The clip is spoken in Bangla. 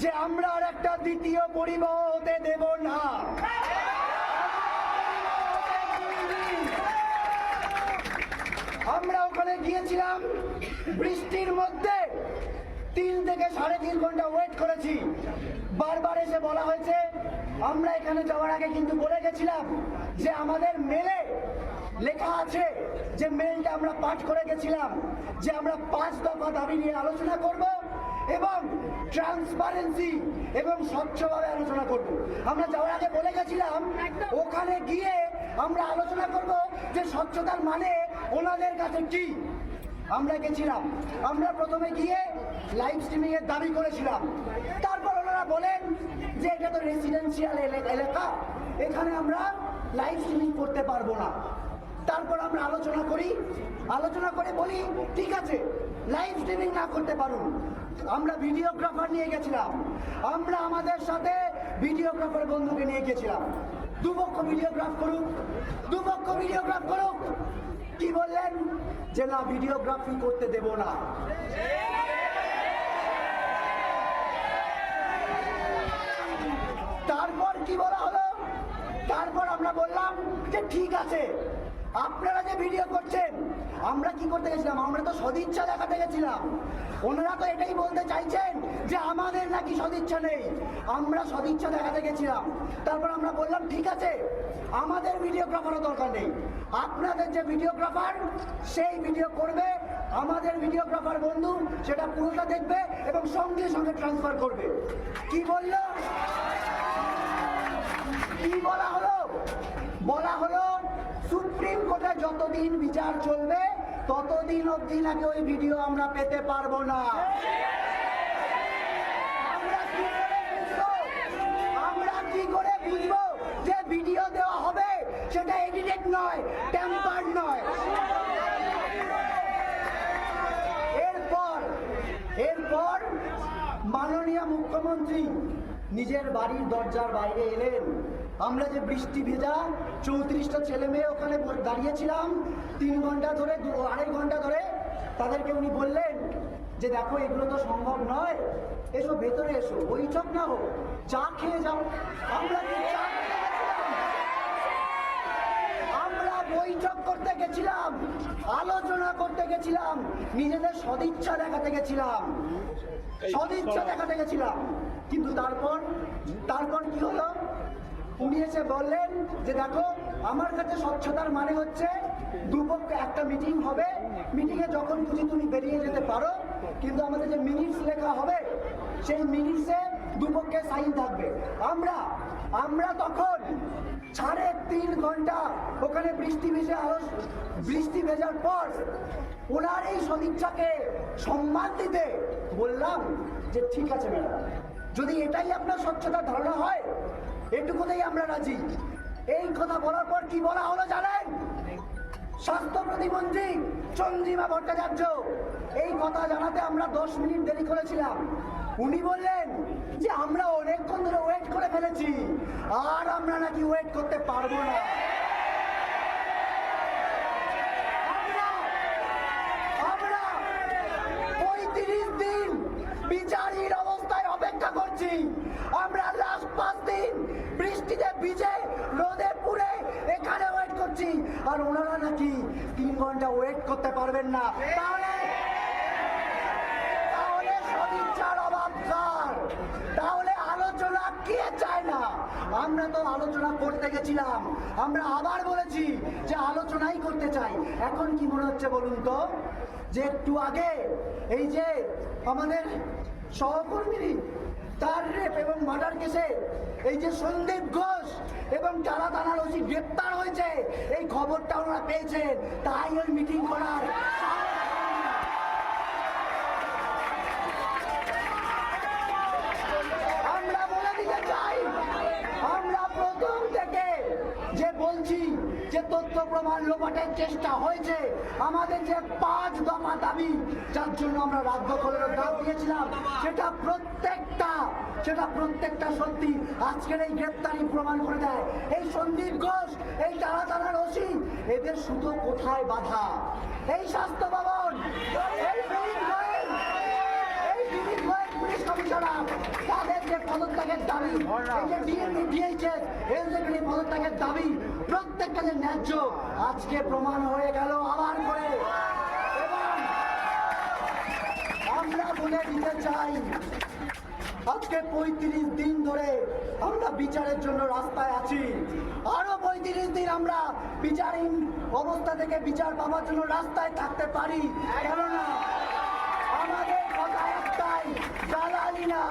যে আমরা আর একটা দ্বিতীয় পরিবাহ হতে দেব না। আমরা ওখানে গিয়েছিলাম বৃষ্টির মধ্যে, 3 থেকে 3.5 ঘন্টা ওয়েট করেছি। বারবার এসে বলা হয়েছে, আমরা এখানে যাওয়ার আগে কিন্তু বলে গেছিলাম যে আমাদের মেলে লেখা আছে, যে মেলটা আমরা পাঠ করে গেছিলাম যে আমরা 5 দফা দাবি নিয়ে আলোচনা করব এবং ট্রান্সপারেন্সি এবং স্বচ্ছভাবে আলোচনা করব। আমরা যাওয়ার আগে বলে গেছিলাম ওখানে গিয়ে আমরা আলোচনা করব যে স্বচ্ছতার মানে ওনাদের কাছে কি। আমরা গেছিলাম, আমরা প্রথমে গিয়ে লাইভ স্ট্রিমিং এর দাবি করেছিলাম। তারপর ওনারা বলেন যে এটা তো রেসিডেন্সিয়াল এলাকা, এখানে আমরা লাইভ স্ট্রিমিং করতে পারবো না। তারপর আমরা আলোচনা করে বলি ঠিক আছে লাইভ স্ট্রিমিং না করতে পারুন। আমরা ভিডিওগ্রাফার নিয়ে গেছিলাম, আমরা আমাদের সাথে ভিডিওগ্রাফার বন্ধুকে নিয়ে গেছিলাম, দুপক্ষ ভিডিওগ্রাফ করুক। কি বললেন যে না, ভিডিওগ্রাফি করতে দেব না। তারপর কি বলা হলো, তারপর আমরা বললাম যে ঠিক আছে আপনারা যে ভিডিও করছেন, আমরা কি করতে গেছিলাম, আমরা তো সদিচ্ছা দেখাতে গেছিলাম। ওনারা তো এটাই বলতে চাইছেন যে আমাদের নাকি সদিচ্ছা নেই, আমরা সদিচ্ছা দেখাতে গেছিলাম। তারপর আমরা বললাম ঠিক আছে আমাদের ভিডিওগ্রাফারও দরকার নেই, আপনাদের যে ভিডিওগ্রাফার সেই ভিডিও করবে, আমাদের ভিডিওগ্রাফার বন্ধু সেটা পুরোটা দেখবে এবং সঙ্গে সঙ্গে ট্রান্সফার করবে। কি বললো, কি বলা হলো সুপ্রিম কোর্টে যতদিন বিচার চলবে ততদিন অবধি নাকি ওই ভিডিও আমরা পেতে পারবো না। আমরা কি করে বুঝবো যে ভিডিও দেওয়া হবে সেটা এডিটেড নয়, টেম্পার নয়। এরপর মাননীয় মুখ্যমন্ত্রী নিজের বাড়ির দরজার বাইরে এলেন। আমরা যে বৃষ্টি ভেজা 34টা ছেলে মেয়ে ওখানে দাঁড়িয়েছিলাম 3 ঘন্টা ধরে, 2.5 ঘন্টা ধরে, তাদেরকে উনি বললেন যে দেখো এগুলো তো সম্ভব নয়, এসো ভেতরে এসো, বৈঠক না হোক, চা খেয়ে যাও। আমরা বৈঠক করতে গেছিলাম, আলোচনা করতে গেছিলাম, নিজেদের সদিচ্ছা দেখাতে গেছিলাম, কিন্তু তারপর কি হলো, উনি এসে বললেন যে দেখো আমার কাছে স্বচ্ছতার মানে হচ্ছে দুপক্ষে একটা মিটিং হবে, মিটিংয়ে যখন খুশি তুমি বেরিয়ে যেতে পারো, কিন্তু আমাদের যে মিনিটস লেখা হবে সেই মিনিটসে দুপক্ষে সাইন থাকবে। আমরা তখন 3.5 ঘন্টা ওখানে বৃষ্টি ভেজার পর ওনার এই সদিচ্ছাকে সম্মান দিতে বললাম যে ঠিক আছে ম্যাডাম, যদি এটাই আপনার স্বচ্ছতার ধারণা হয় এটুকুতেই আমরা রাজি। এই কথা বলার পর কি বলা হলো জানেন, স্বাস্থ্য প্রতিমন্ত্রী চন্দ্রিমা ভট্টাচার্য এই কথা জানাতে আমরা 10 মিনিট দেরি করেছিলাম। উনি বললেন যে আমরা অনেকক্ষণ ধরে ওয়েট করে ফেলেছি, আর আমরা নাকি ওয়েট করতে পারবো না। আমরা 35 দিন বিচারহীন অবস্থায় অপেক্ষা করছি। আমরা লাস্ট 5 দিন বৃষ্টিতে ভিজে রোদে পুড়ে এখানে ওয়েট করছি, আর ওনারা নাকি 3 ঘন্টা ওয়েট করতে পারবেন না। তাহলে সদিচ্ছার অভাব কার? তাহলে আলোচনা কে চায় না? আমরা তো আলোচনা করতে গেছিলাম, আমরা আবার বলেছি যে আলোচনাই করতে চাই। এখন কি মনে হচ্ছে বলুন তো, যে একটু আগে এই যে আমাদের সহকর্মী তার রেপ এবং মার্ডার কেসে এই যে সন্দীপ ঘোষ এবং টালা থানার ওসি গ্রেপ্তার হয়েছে, এই খবরটা ওনারা পেয়েছেন, তাই ওই মিটিং করার। আমরা বলে দিতে চাই, আমরা প্রথম থেকে যে বলছি যে তথ্য প্রমাণ লোপাটের চেষ্টা হয়েছে, আমাদের যে 5 দফা দাবি যার জন্য আমরা রাত দখলের ডাক দিয়েছিলাম, সেটা প্রত্যেকটা সত্যি আজকের এই গ্রেপ্তারি প্রমাণ করে দেয়। এই সন্দীপ ঘোষ, এই টালা থানার ওসি, এদের সুতো কোথায় বাধা? এই স্বাস্থ্য ভবন, এই পুলিশ কমিশনার, তাদের পদত্যাগের দাবি, এই যে ডিএমপি ডিএইচএস এলজেপির পদত্যাগের দাবি প্রত্যেকটা যে ন্যায্য আজকে প্রমাণ হয়ে গেল আবার করে। এবং আমরা বলে দিতে চাই, আজকে 35 দিন ধরে আমরা বিচারের জন্য রাস্তায় আছি, আরো 35 দিন আমরা বিচারহীন অবস্থা থেকে বিচার পাওয়ার জন্য রাস্তায় থাকতে পারি। কেননা আমাদের কথা একটাই, দালালি না,